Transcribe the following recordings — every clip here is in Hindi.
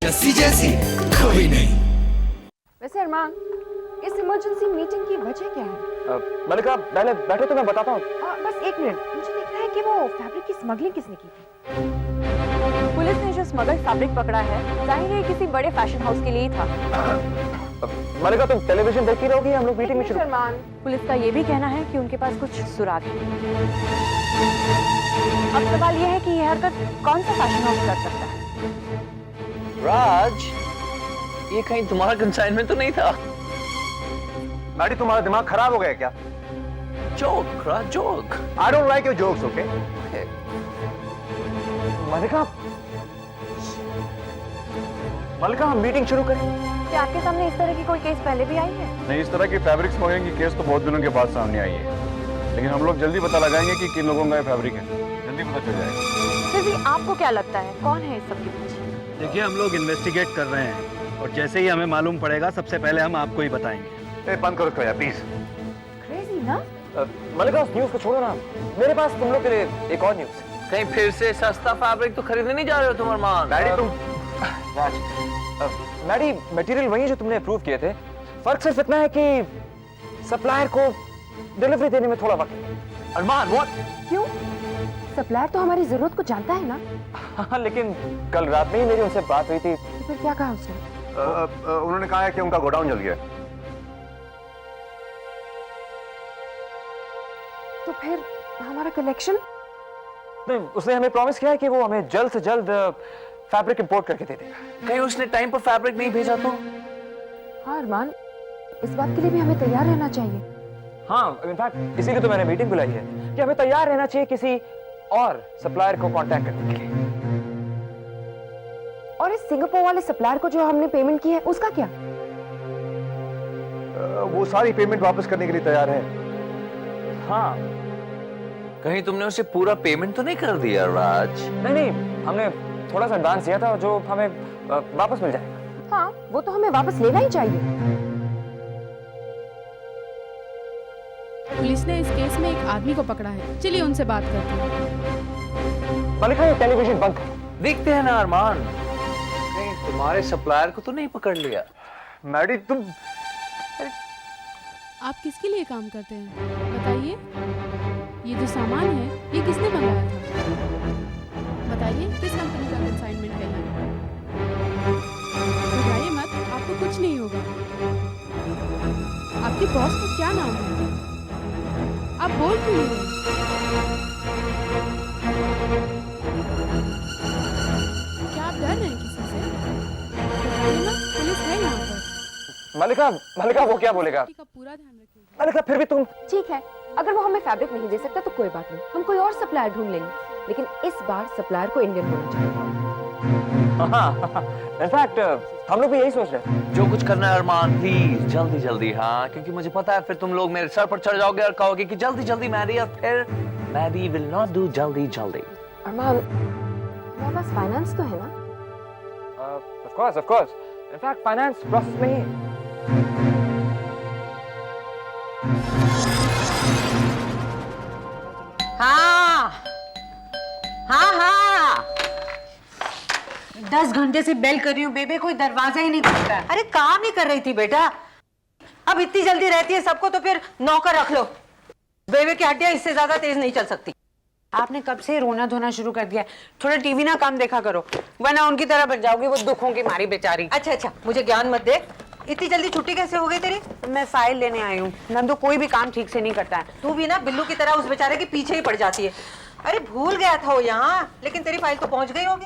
जैसी जैसी कोई नहीं। वैसे अरमान, इस इमरजेंसी मीटिंग की वजह क्या है? मलिका पहले बैठो तो मैं बताता हूँ। बस एक मिनट, मुझे दिख रहा है कि वो फैब्रिक की स्मगलिंग किसने की थी? पुलिस ने जो स्मगल्ड फैब्रिक पकड़ा है, जाहिर है किसी बड़े फैशन हाउस के लिए ही था। मलिका तुम टेलीविजन देखती रहोगी, हम लोग मीटिंग में शुरू। अरमान, पुलिस का ये भी कहना है कि उनके पास कुछ सुराग है। अब सवाल ये है कि ये हरकत कौन सा फैशन हाउस कर सकता है? राज, ये कहीं तुम्हारा कंसाइनमेंट तो नहीं था? मैडी तुम्हारा दिमाग खराब हो गया क्या? Joke Raj, joke. I don't like your jokes, okay? Malika हम मीटिंग शुरू करें। क्या आपके सामने इस तरह की कोई केस पहले भी आई है? नहीं, इस तरह की फैब्रिक स्मगलिंग की केस तो बहुत दिनों के बाद सामने आई है, लेकिन हम लोग जल्दी पता लगाएंगे कि किन लोगों का ये फैब्रिक है। जल्दी पता चल जाएगा। फिर भी आपको क्या लगता है कौन है इस सब के पीछे? देखिए, हम लोग इन्वेस्टिगेट कर रहे हैं और जैसे ही हमें मालूम पड़ेगा सबसे पहले हम आपको ही बताएंगे। बंद करो इसको यार, प्लीज। क्रेजी ना? मलिका उस न्यूज को छोड़ो ना, मेरे पास तुम लोग के लिए एक और न्यूज। कहीं फिर से सस्ता फैब्रिक तो खरीदने नहीं जा रहे हो तुम अरमान? मैडी तुम राज, मैडी मटेरियल वही जो तुमने अप्रूव किए थे, फर्क सिर्फ इतना है कि सप्लायर को डिलीवरी देने में थोड़ा वक्त लगेगा। अरमान, व्हाट? क्यों? सप्लायर तो हमारी जरूरत को जानता है ना? हाँ, लेकिन कल रात में ही मेरी उनसे बात हुई थी। तो फिर क्या कहा उसने? उन्होंने कहा है कि उनका गोडाउन जल गया। तो फिर हमारा कलेक्शन? नहीं, उसने हमें प्रॉमिस किया है कि वो हमें जल्द से जल्द फैब्रिक इंपोर्ट करके दे देगा। कहीं उसने टाइम पर फैब्रिक नहीं भेजा तो? हाँ अरमान, इस बात के लिए भी हमें तैयार रहना चाहिए। हाँ, इनफैक्ट इसीलिए तो मैंने मीटिंग बुलाई है कि हमें तैयार रहना चाहिए किसी और सप्लायर को कांटेक्ट करने के लिए। और इस सिंगापुर वाले सप्लायर को जो हमने पेमेंट की है उसका क्या? वो सारी पेमेंट वापस करने के लिए तैयार है। हाँ। कहीं तुमने उसे पूरा पेमेंट तो नहीं कर दिया राज? नहीं, हमने थोड़ा सा एडवांस दिया था जो हमें वापस मिल जाएगा। हाँ, वो तो हमें वापस लेना ही चाहिए। पुलिस ने इस केस में एक आदमी को पकड़ा है, चलिए उनसे बात करते हैं। मलिका ये टेलीविजन बंद कर। देखते हैं ना अरमान, कहीं तुम्हारे सप्लायर को तो नहीं पकड़ लिया? मैडी तुम आप किसके लिए काम करते हैं बताइए? ये जो सामान है ये किसने मंगाया था? बताइए किस कंपनी का कंसाइनमेंट है ये? घबराइए मत, आपको कुछ नहीं होगा। आपके बॉस का क्या नाम है? आप बोल क्यों नहीं रहे? क्या आप डर रहे हैं किसी से? बताइए ना, पुलिस है यहाँ पर। मलिका वो क्या बोलेगा? का पूरा ध्यान रखिएगा। मलिका फिर भी तुम। ठीक है, अगर वो हमें फैब्रिक नहीं दे सकता तो कोई बात नहीं, हम कोई और सप्लायर ढूंढ लेंगे, लेकिन इस बार सप्लायर को इंडियन होना चाहिए। हाँ, इनफैक्ट हम लोग भी यही सोच रहे थे। जो कुछ करना है अरमान, प्लीज जल्दी जल्दी। हाँ, क्योंकि मुझे पता है फिर तुम लोग मेरे सर पर चढ़ जाओगे और कहोगे कि जल्दी जल्दी मैडी, और फिर मैडी विल नॉट डू जल्दी जल्दी। अरमान, हमारे पास फाइनेंस तो है ना? Of course, in fact finance process में ही है। हाँ 10 घंटे से बेल कर रही हूँ बेबे, कोई दरवाजा ही नहीं खुलता है। अरे काम ही कर रही थी बेटा, अब इतनी जल्दी रहती है सबको तो फिर नौकर रख लो। बेबे की हड्डियां इससे ज्यादा तेज नहीं चल सकती। आपने कब से रोना धोना शुरू कर दिया? थोड़ा टीवी ना कम देखा करो, वरना उनकी तरह बन जाओगी, वो दुखों की मारी बेचारी। अच्छा, मुझे ज्ञान मत दे। इतनी जल्दी छुट्टी कैसे हो गई तेरी? मैं फाइल लेने आई हूँ। नंदू कोई भी काम ठीक से नहीं करता है, तू भी ना बिल्लू की तरह उस बेचारे के पीछे ही पड़ जाती है। अरे भूल गया था वो यहाँ, लेकिन तेरी फाइल तो पहुंच गई होगी।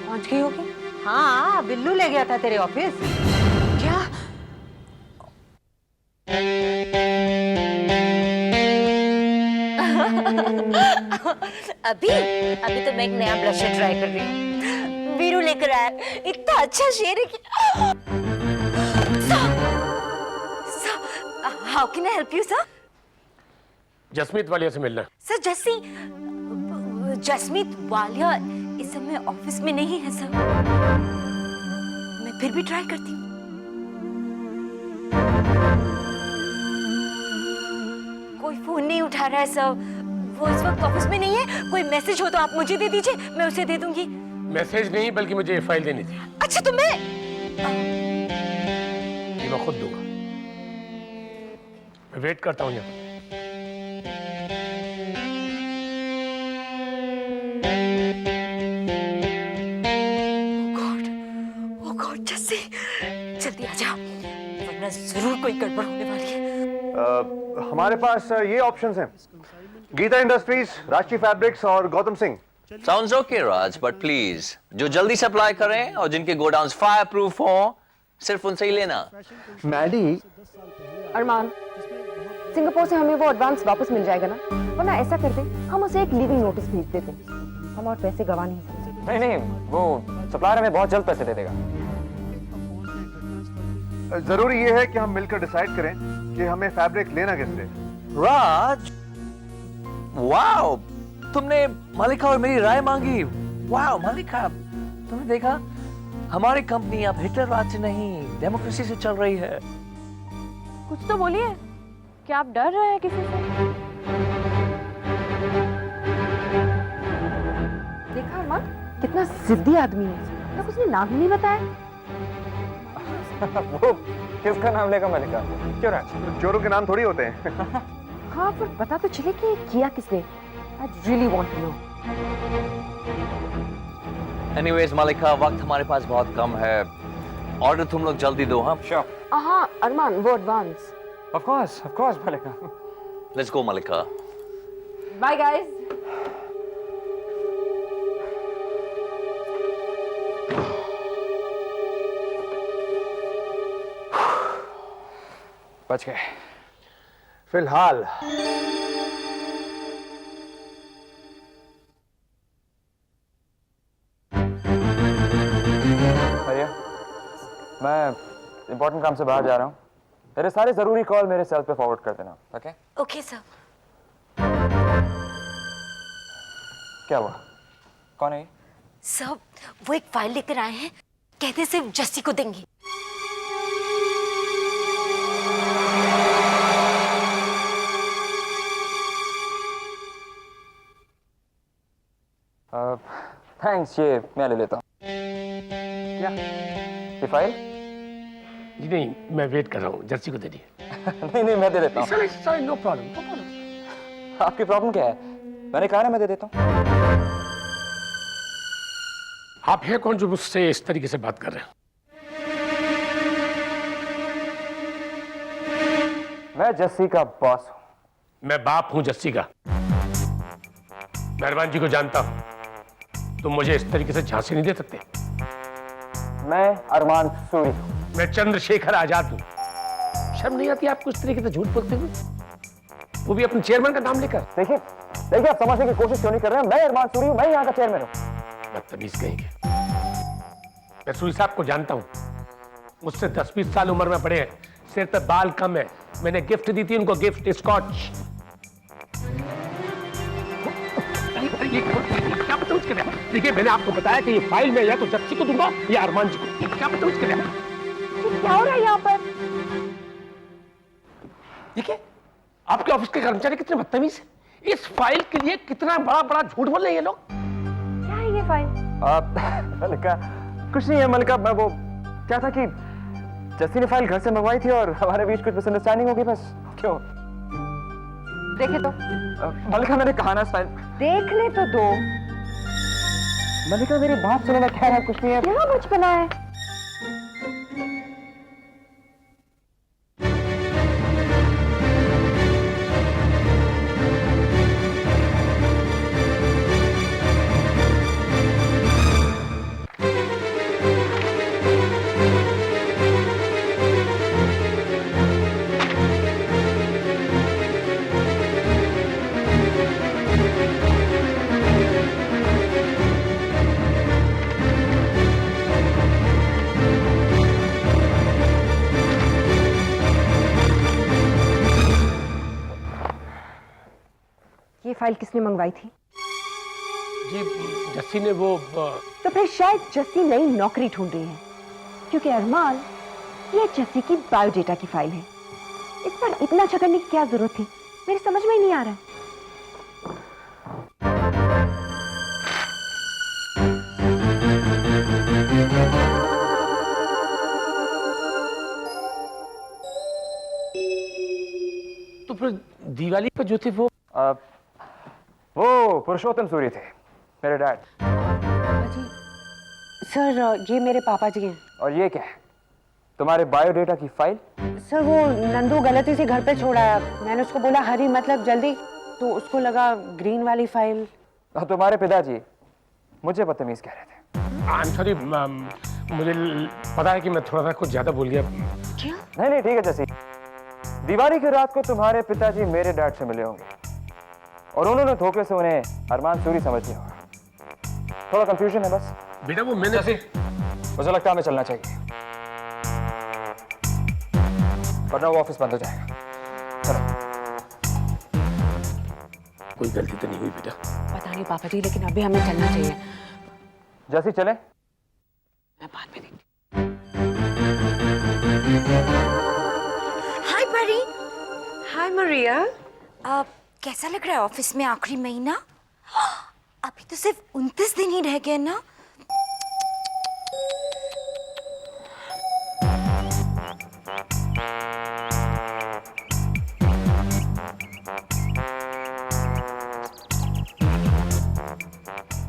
पहुंच गई होगी? हाँ, बिल्लू ले गया था तेरे ऑफिस। क्या? अभी तो मैं एक नया ब्लशर ट्राई कर रही हूँ। वीरू लेकर आया, इतना अच्छा शेर है कि how can I help you sir? Jasmeet Walia से मिलना। सर जसमीत वालिया इस समय ऑफिस में नहीं है सर। मैं फिर भी ट्राई करती हूँ। कोई फोन नहीं उठा रहा है सर, वो इस वक्त ऑफिस में नहीं है। कोई मैसेज हो तो आप मुझे दे दीजिए, मैं उसे दे दूंगी। मैसेज नहीं बल्कि मुझे ये फाइल देनी थी। अच्छा तो मैं ये मैं खुद दूंगा। मैं वेट करता हूँ यहाँ। ओ गॉड जस्सी, जल्दी आ जा वरना जरूर कोई गड़बड़ होने वाली है। हमारे पास ये ऑप्शंस हैं, गीता इंडस्ट्रीज, राष्ट्रीय फैब्रिक्स और Gautam Singh. Sounds okay, Raj, but please, जो जल्दी सप्लाई करें और जिनके गोडाउन्स फायर प्रूफ हो, सिर्फ उनसे ही लेना। मैडी, अरमान, सिंगापुर से हमें वो एडवांस वापस मिल जाएगा ना? वरना ऐसा करते, हम उसे एक लीविंग नोटिस भेज देते। हम और पैसे गवा नहीं सकते। नहीं, वो सप्लायर हमें बहुत जल्द पैसे दे देगा। जरूरी ये है कि हम मिलकर डिसाइड करें कि हमें फैब्रिक लेना किससे। राज, वाओ, तुमने मालिका और मेरी राय मांगी। वाओ मालिका, तुमने देखा हमारी कंपनी अब हिटलर राज से नहीं डेमोक्रेसी से चल रही है। कुछ तो बोलिए, क्या आप डर रहे हैं किसी से? देखा अरमान, कितना जिद्दी आदमी है। तब उसने नाम ही नहीं बताया। वो किसका नाम लेगा मलिका? क्यों राज? चोरों के नाम थोड़ी होते हैं। हाँ, पर पता तो चले कि किया किसने। I really want to know. Anyways, मालिका, वक्त हमारे पास बहुत कम है। ऑर्डर तुम लोग जल्दी दो। हाँ Sure. हाँ अरमान, वो advance. Of course, Malika. Let's go, मालिका। Bye guys. बच गए। फिलहाल भैया, मैं इंपॉर्टेंट काम से बाहर जा रहा हूँ। मेरे सारे जरूरी कॉल मेरे सेल पे फॉरवर्ड कर देना। ओके? Okay sir. क्या हुआ? कौन है ये? सर वो एक फाइल लेकर आए हैं, कहते सिर्फ जस्सी को देंगे। थैंक्स, ये मैं ले लेता हूँ। क्या? ये फाइल? जी नहीं, मैं वेट कर रहा हूँ, जस्सी को दे दिए। नहीं, मैं दे देता हूँ। Sorry, no problem. आपकी प्रॉब्लम क्या है? मैंने कहा ना मैं दे देता हूँ। आप हैं कौन जो मुझसे इस तरीके से बात कर रहे हैं? मैं जस्सी का बॉस हूँ। मैं बाप हूं जस्सी का। मेहरबान जी को जानता हूं। तुम मुझे इस तरीके से झांसी नहीं दे सकते। मैं अरमान सूरी हूँ। मैं चंद्रशेखर आजाद हूं। शर्म नहीं आती आपको इस तरीके से झूठ बोलते हुए, वो भी अपने चेयरमैन का नाम लेकर? देखिए आप समझने की कोशिश क्यों नहीं कर रहे हैं? मैं अरमान सूरी हूँ, मैं यहाँ का चेयरमैन हूँ। बदतमीज कहेंगे। मैं सूरी साहब को जानता हूँ, मुझसे 10-20 साल उम्र में बड़े हैं, सिर पे बाल कम है। मैंने गिफ्ट दी थी उनको, गिफ्ट स्कॉच। क्या बतौज कर रहा है? देखिए मैंने आपको बताया कि ये फाइल में या तो जस्सी को दूंगा या अरमान जी को। क्या बतौज कर रहा है? क्या हो रहा है यहाँ पर? देखिए आपके ऑफिस के कर्मचारी कितने बदतमीज हैं। इस फाइल के लिए कितना बड़ा झूठ बोल रहे हैं ये लोग। क्या है ये फाइल? मलिका, कुछ नहीं है मलिका। मैं वो क्या था कि जस्सी ने फाइल घर से मंगवाई थी और हमारे बीच कुछ मिसअंडरस्टैंडिंग हो गई बस। क्यों? देखे तो। मलिका मैंने कहा ना फाइल देखने तो दो। मलिका मेरी बात सुनो, मैं कह रहा कुछ नहीं है। क्या बचपना है? ये फाइल किसने मंगवाई थी? जी जस्सी ने वो तो फिर शायद जस्सी नई नौकरी ढूंढ रही है, क्योंकि अरमान ये जस्सी की बायोडेटा की फाइल है। इस पर इतना झगड़ने की क्या जरूरत थी? मेरी समझ में ही नहीं आ रहा है। दिवाली पे जो थे वो पुरुषोत्तम सूरी थे, मेरे डैड। सर ये मेरे पापा जी हैं। और ये क्या है, तुम्हारे बायोडेटा की फाइल? सर वो नंदू गलती से घर पे छोड़ा है, मैंने उसको बोला हरी मतलब जल्दी, तो उसको लगा ग्रीन वाली फाइल। और तुम्हारे पिताजी मुझे बदतमीज कह रहे थे। आई एम सॉरी, मुझे पता है कि मैं थोड़ा सा कुछ ज्यादा बोल गया। क्या? नहीं ठीक है जैसी, दिवाली की रात को तुम्हारे पिताजी मेरे डैड से मिले होंगे और उन्होंने धोखे से उन्हें अरमान सूरी समझ लिया होगा। थोड़ा कंफ्यूजन है बस। बेटा वो मैंने मुझे लगता है हमें चलना चाहिए, वरना वो ऑफिस बंद हो जाएगा। चलो। कोई गलती तो नहीं हुई बेटा? पता नहीं पापा जी, लेकिन अभी हमें चलना चाहिए। जैसी चले? मैं बाद में देखती। हाय परी। हाय मरिया। कैसा लग रहा है ऑफिस में आखिरी महीना? अभी तो सिर्फ 29 दिन ही रह गए ना।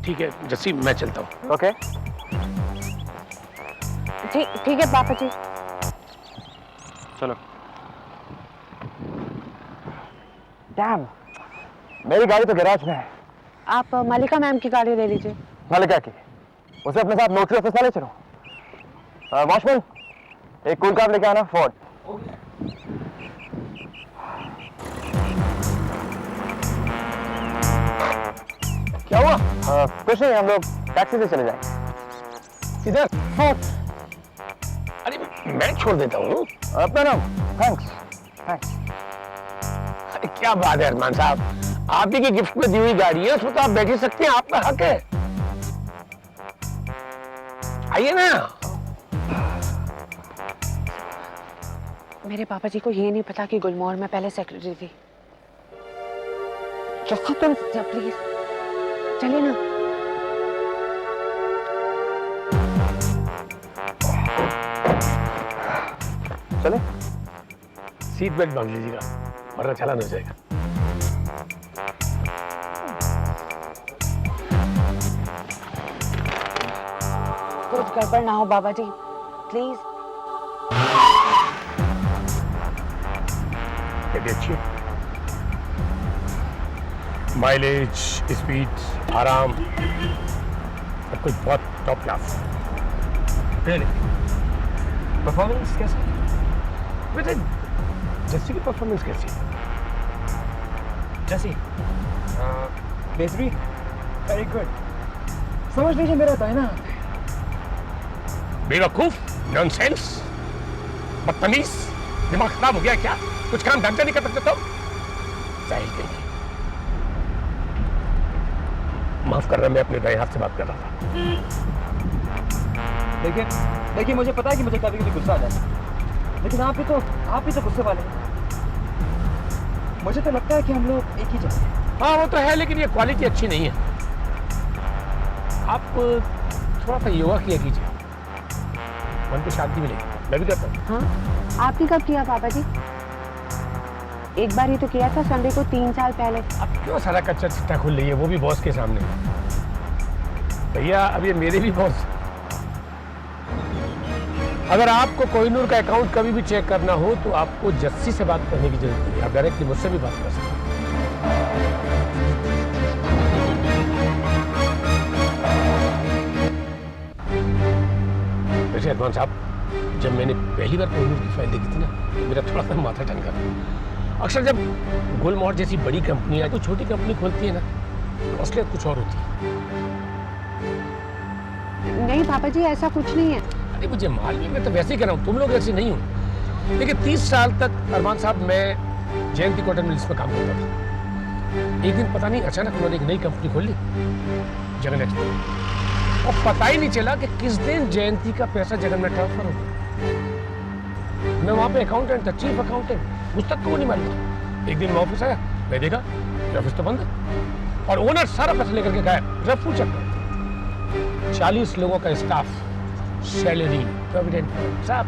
ठीक है जस्सी, मैं चलता हूँ। ओके ठीक है पापा जी। चलो। डैम, मेरी गाड़ी तो गैराज में है। आप मलिका मैम की गाड़ी ले लीजिए। मलिका की? उसे अपने साथ नोटरी ऑफिस ले चलो। वॉचमैन, एक कूल कार लेके आना, फोर्ड। क्या हुआ? कुछ नहीं, हम लोग टैक्सी से चले जाएंगे। किधर? फोर्ड। अरे मैं छोड़ देता हूँ। अपना नाम? थैंक्स। अरे क्या बात है अरमान साहब, आप ही की गिफ्ट में दी हुई गाड़ी है, उसमें तो आप बैठ ही सकते हैं, आपका हक है। आइए ना। मेरे पापा जी को ये नहीं पता कि गुलमोहर में पहले सेक्रेटरी थी। जैसे तुम प्लीज चलिए ना। चले? सीट बेल्ट बांध लीजिएगा, वरना चालान हो जाएगा। कुछ गड़बड़ ना हो बाबा जी, प्लीज। गाड़ी अच्छी है, माइलेज, स्पीड, आराम, सब कुछ बहुत टॉप क्लास। परफॉर्मेंस कैसा? वैसे जस्सी की परफॉर्मेंस कैसी है? जैसी बेहतरीन, वेरी गुड। समझ लीजिए मेरा दाहिना हाथ है। बेवकूफ, नॉनसेंस, बदतमीज, दिमाग खराब हो गया क्या? कुछ काम ढंग से नहीं कर सकते तुम? जाहिल कहीं। माफ करना, मैं अपने दाएं हाथ से बात कर रहा था। देखिए मुझे पता है कि मुझे कभी गुस्सा आ जाता है, लेकिन आप ही तो गुस्से वाले। मुझे तो लगता है कि हम लोग एक ही जगह। हाँ वो तो है, लेकिन ये क्वालिटी अच्छी नहीं है। आप थोड़ा सा योगा किया कीजिए, मन को शांति मिलेगी। मैं भी करता हूँ। हाँ, आपने कब किया पापा जी? एक बार ही तो किया था, संडे को 3 साल पहले। अब क्यों सारा कच्चा चिट्ठा खुल रही है, वो भी बॉस के सामने? भैया अब ये मेरे भी बॉस। अगर आपको कोहिनूर का अकाउंट कभी भी चेक करना हो तो आपको जस्सी से बात करने की जरूरत नहीं है, आप डायरेक्टली मुझसे भी बात कर सकते हैं। वैसे अरमान साहब, जब मैंने पहली बार कोहिनूर की फाइल देखी थी ना, मेरा थोड़ा सा माथा ठनका। अक्सर जब गुलमोहर जैसी बड़ी कंपनियां कोई छोटी कंपनी खोलती है ना, तो असलियत कुछ और होती है। नहीं पापा जी, ऐसा कुछ नहीं है। अरे मुझे मालूम है, मैं तो वैसे ही कह रहा हूँ, तुम लोग ऐसे नहीं हो। लेकिन 30 साल तक अरमान साहब मैं जयंती कॉटन मिल्स में काम करता था। एक दिन पता नहीं अचानक उन्होंने एक नई कंपनी खोल ली, जगन एक्सपोर्ट, और पता ही नहीं चला कि किस दिन जयंती का पैसा जगन में ट्रांसफर हो गया। मैं वहाँ पे अकाउंटेंट था, चीफ अकाउंटेंट, मुझ तक को नहीं मालूम। एक दिन मैं ऑफिस आया, मैं देखा ऑफिस तो बंद है और ओनर सारा पैसा लेकर के गायब। रफू चक्कर, 40 लोगों का स्टाफ, सैलरी, प्रोविडेंट फंड, सब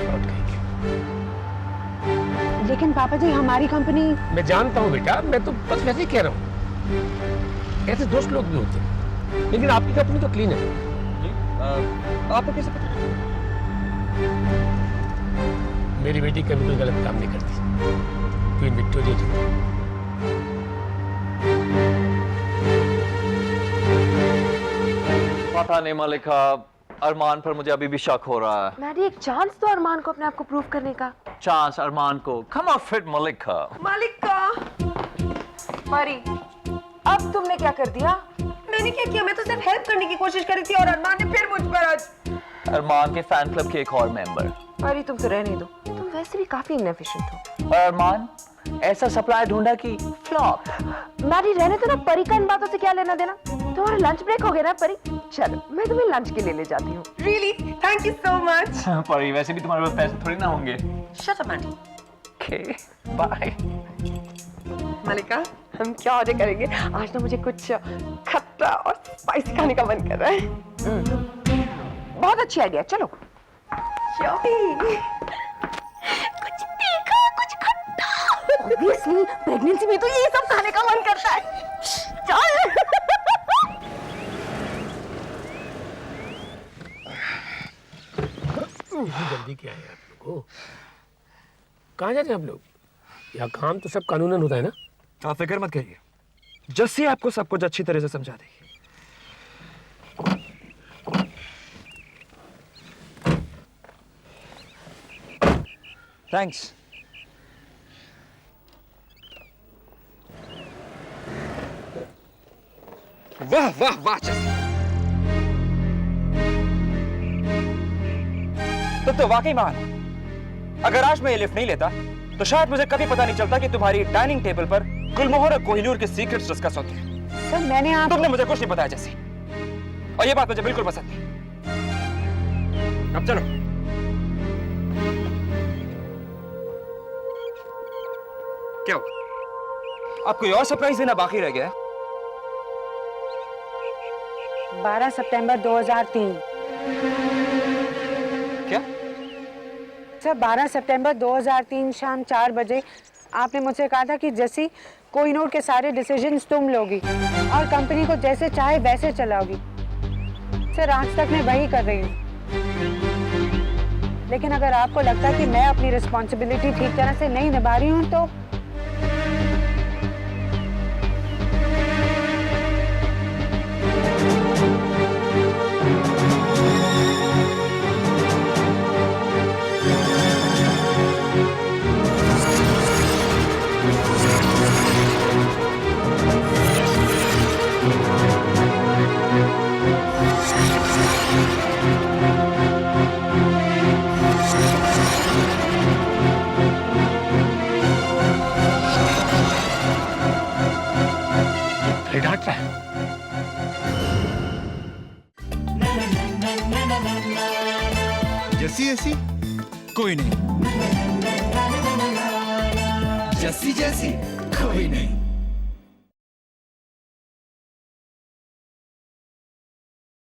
लौट गई। लेकिन पापा जी हमारी कंपनी। मैं जानता हूँ बेटा, मैं तो बस वैसे ही कह रहा हूँ, ऐसे दोस्त लोग भी होते हैं, लेकिन आपकी कंपनी तो क्लीन है। आपको कैसे पता? मेरी बेटी कभी कोई गलत काम नहीं करती। क्वीन विक्टोरिया जी। पता नहीं मलिका, अरमान पर मुझे अभी भी शक हो रहा है। मैडी, एक चांस तो अरमान को अपने आप को प्रूव करने का। चांस अरमान को? कम ऑन फिट मलिका। मालिका, मरी, अब तुमने क्या कर दिया? मैंने क्या किया? मैं तो सिर्फ हेल्प करने की कोशिश कर रही थी और अरमान ने फिर मुझ पर आज। अरमान के फैन क्लब के एक और मेंबर। मरी, तुम तो रहने दो, तुम वैसे भी काफी इनएफिशिएंट हो। और अरमान ऐसा सप्लाई ढूंढा कि फ्लॉप। मैडी, रहने दो ना, परी का इन बातों से क्या लेना देना? तुम्हारा लंच ब्रेक हो गया ना परी? चलो मैं तुम्हें लंच के लिए ले जाती हूँ। Really? Thank you so much. Pari, वैसे भी तुम्हारे पास पैसे थोड़ी ना होंगे। Shut up aunty. Okay, bye. Malika, हम क्या ऑर्डर करेंगे? आज ना मुझे कुछ खट्टा और स्पाइसी खाने का मन कर रहा है। बहुत अच्छी आइडिया, चलो। कुछ तीखा, कुछ खट्टा। Obviously, प्रेगनेंसी में तो ये सब खाने का मन करता है। चल। जल्दी क्या है आप लोगों को? कहाँ जा रहे हैं आप लोग? यहाँ काम तो सब कानूनन होता है ना? आप फिक्र मत करिए, जस्सी आपको सब कुछ अच्छी तरह से समझा देगी। थैंक्स। वाह वाह वाह जस्सी, तुम तो वाकई महान हो। अगर आज मैं ये लिफ्ट नहीं लेता तो शायद मुझे कभी पता नहीं चलता कि तुम्हारी डाइनिंग टेबल पर गुलमोहर और कोहिनूर के सीक्रेट्स डिस्कस होते हैं। सर मैंने तुमने मुझे कुछ नहीं बताया जैसे, और ये बात मुझे बिल्कुल पसंद नहीं। अब चलो। क्या हुआ? अब कोई और सरप्राइज देना बाकी रह गया है? 12 सितंबर 2003। क्या? सर 12 सितंबर 2003 शाम 4 बजे आपने मुझसे कहा था कि जैसी कोहिनूर के सारे डिसीजंस तुम लोगी और कंपनी को जैसे चाहे वैसे चलाओगी। सर आज तक मैं वही कर रही हूँ, लेकिन अगर आपको लगता है कि मैं अपनी रिस्पॉन्सिबिलिटी ठीक तरह से नहीं निभा रही हूँ तो डांट रहा है। जस्सी ऐसी कोई नहीं, जस्सी जैसी कोई नहीं।